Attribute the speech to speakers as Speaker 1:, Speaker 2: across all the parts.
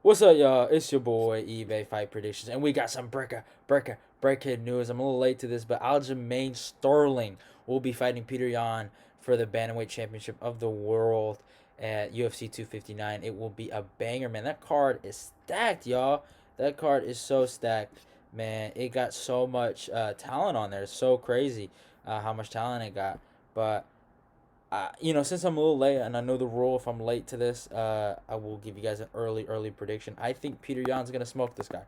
Speaker 1: What's up, y'all? It's your boy eBay Fight Predictions, and we got some breaking news. I'm a little late to this, but Aljamain Sterling will be fighting Petr Yan for the bantamweight championship of the world at UFC 259. It will be a banger, man. That card is stacked, y'all. That card is so stacked, man. It got so much talent on there. It's so crazy how much talent it got, but since I'm a little late and I know the rule, if I'm late to this, I will give you guys an early prediction. I think Petr Yan's gonna smoke this guy.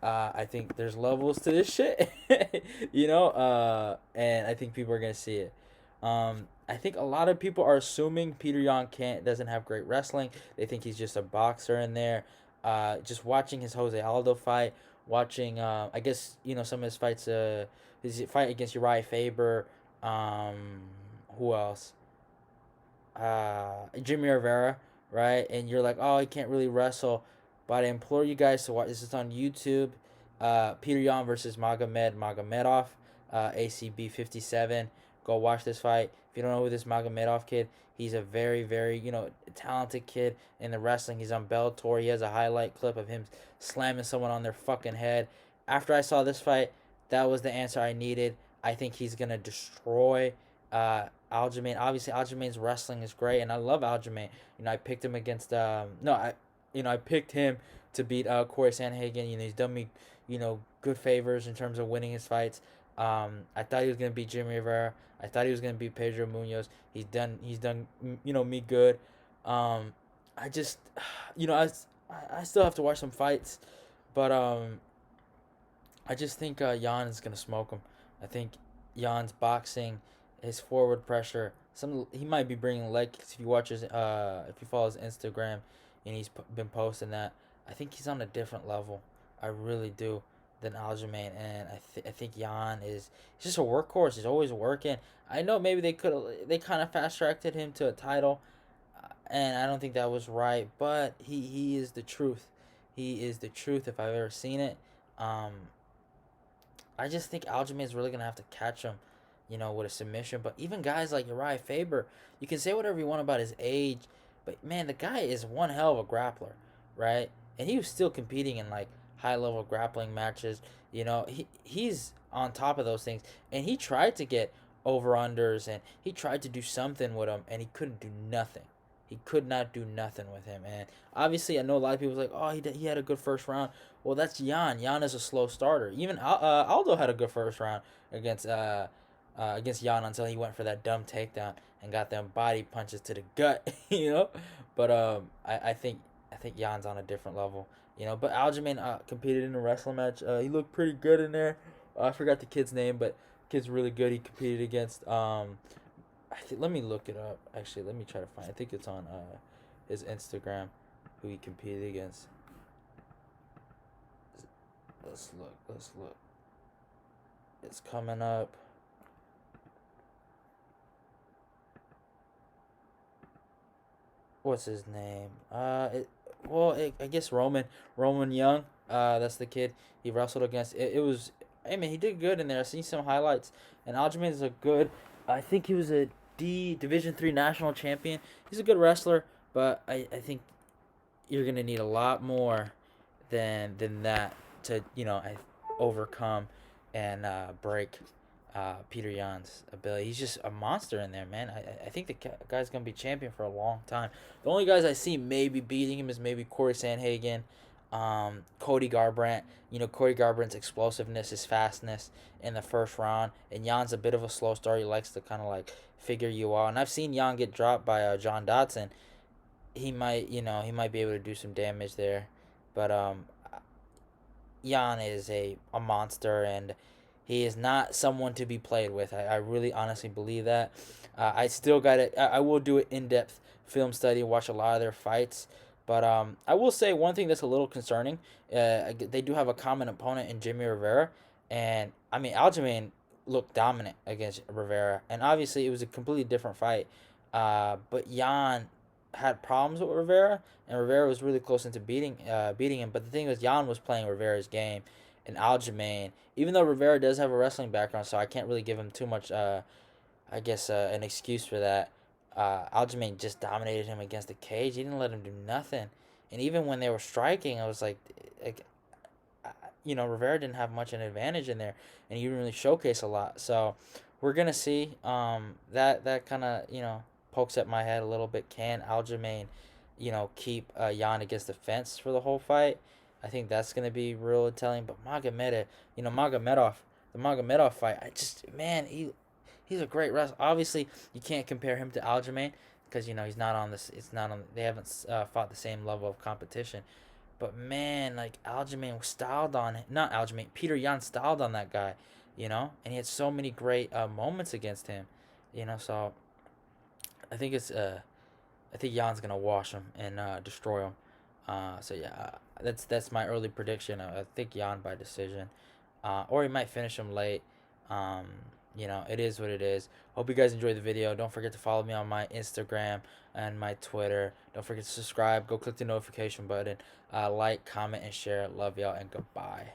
Speaker 1: I think there's levels to this shit, and I think people are gonna see it. I think a lot of people are assuming Petr Yan doesn't have great wrestling. They think he's just a boxer in there. Just watching his Jose Aldo fight, watching I guess some of his fights. His fight against Uriah Faber. Who else? Jimmy Rivera, right? And you're like, oh, he can't really wrestle. But I implore you guys to watch. This is on YouTube. Petr Yan versus Magomedov, ACB 57. Go watch this fight. If you don't know who this Magomedov kid, he's a very, very, talented kid in the wrestling. He's on Bellator. He has a highlight clip of him slamming someone on their fucking head. After I saw this fight, that was the answer I needed. I think he's going to destroy Aljamain. Obviously, Aljamain's wrestling is great, and I love Aljamain. I picked him against I picked him to beat Corey Sandhagen. He's done me good favors in terms of winning his fights. I thought he was gonna beat Jimmy Rivera. I thought he was gonna beat Pedro Munoz. He's done me good. I just I still have to watch some fights, but I just think Yan is gonna smoke him. I think Jan's boxing, his forward pressure. He might be bringing leg kicks if you watch his if you follow his Instagram, and he's been posting that. I think he's on a different level. I really do than Aljamain, and I think Yan is he's just a workhorse. He's always working. I know maybe they kind of fast tracked him to a title, and I don't think that was right. But he is the truth. He is the truth if I've ever seen it. Um, I just think Aljamain is really gonna have to catch him, with a submission. But even guys like Uriah Faber, you can say whatever you want about his age, but man, the guy is one hell of a grappler, right? And he was still competing in like high level grappling matches. He's on top of those things, and he tried to get over unders, and he tried to do something with him, and he couldn't do nothing. He could not do nothing with him, and obviously, I know a lot of people like, oh, he had a good first round. Well, that's Yan. Yan is a slow starter. Even Aldo had a good first round against Yan until he went for that dumb takedown and got them body punches to the gut. But I think Jan's on a different level. But Aljamain competed in a wrestling match. He looked pretty good in there. I forgot the kid's name, but the kid's really good. He competed against let me look it up. Actually, let me try to find. I think it's on his Instagram who he competed against. Let's look. It's coming up. What's his name? I guess Roman Young. That's the kid he wrestled against. It was. Hey man, he did good in there. I seen some highlights, and Aljamain is a good. I think he was a Division 3 national champion. He's a good wrestler, but I think you're gonna need a lot more than that to overcome and break Petr Yan's ability. He's just a monster in there, man. I think the guy's gonna be champion for a long time. The only guys I see maybe beating him is maybe Corey Sandhagen, Cody Garbrandt. Cody Garbrandt's explosiveness, his fastness in the first round, and Jan's a bit of a slow start. He likes to kind of like figure you out, and I've seen Jan get dropped by John Dodson. He might be able to do some damage there, but Yan is a monster, and he is not someone to be played with. I really honestly believe that. I still got it. I will do an in-depth film study, watch a lot of their fights. But I will say one thing that's a little concerning. They do have a common opponent in Jimmy Rivera. And, I mean, Aljamain looked dominant against Rivera. And obviously it was a completely different fight. But Yan had problems with Rivera. And Rivera was really close into beating him. But the thing was, Yan was playing Rivera's game. And Aljamain, even though Rivera does have a wrestling background, so I can't really give him too much, an excuse for that. Aljamain just dominated him against the cage. He didn't let him do nothing. And even when they were striking, I was like Rivera didn't have much of an advantage in there, and he didn't really showcase a lot. So we're gonna see. That kind of pokes at my head a little bit. Can Aljamain, keep Yan against the fence for the whole fight? I think that's gonna be real telling. But Magomedov, the Magomedov fight, I just man he's a great wrestler. Obviously, you can't compare him to Aljamain because he's not on this. It's not on. They haven't fought the same level of competition. But man, like Aljamain styled on it. Not Aljamain. Petr Yan styled on that guy, and he had so many great moments against him, So I think I think Jan's gonna wash him and destroy him. So yeah, that's my early prediction. I think Jan by decision, or he might finish him late. Um, it is what it is. Hope you guys enjoyed the video. Don't forget to follow me on my Instagram and my Twitter. Don't forget to subscribe. Go click the notification button. Like, comment, and share. Love y'all, and goodbye.